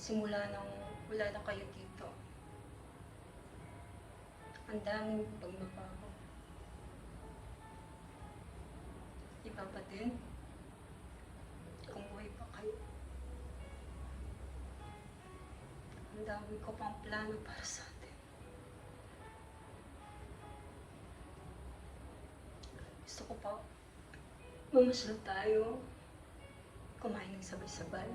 simula nang wala na kayo dito. Ang daming pagbabago. Iba pa din kung buhay pa kayo. Ang dami ko pang plano para sa atin. Gusto ko pa mamasyal tayo, kumain ng sabay-sabay.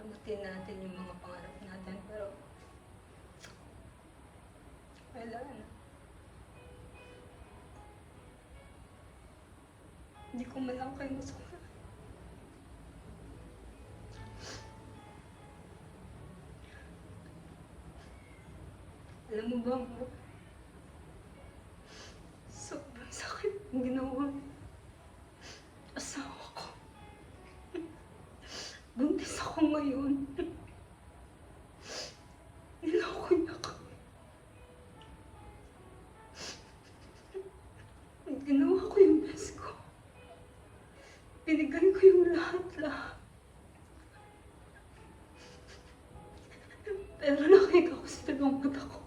Abutin natin yung mga pangarap natin, pero wala na. Hindi ko man lang kayo masukal. Alam mo ba, mo? Sobrang sakit ang ginawa ng asawa ko. Buntis ako ngayon. Niloko niya kami. Ginawa ko yung best ko. Binigay ko yung lahat-lahat. Pero nakita ko sa dalawang mata ko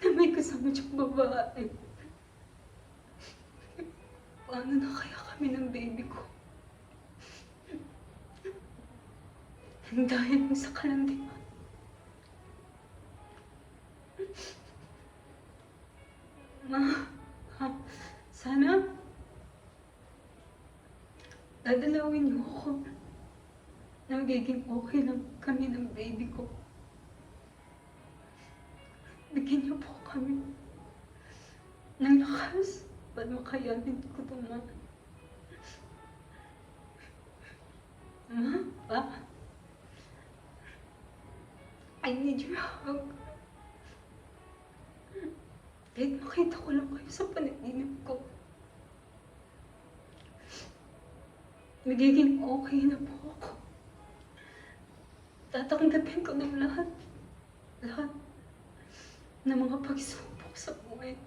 na may kasama siyang babae. Paano na kaya kami ng baby ko? Dahil mo sa kalandian. Sana dadalawin niyo ako na magiging okay lang kami ng baby ko. Bigyan niyo po kami ng lakas para makayanin ko ito, Ma. Ma? Pa? I need your hug. Kahit makita ko lang kayo sa panaginip ko, magiging okay na po ako. Tatanggapin ko ng lahat ng mga pagsubok sa buhay.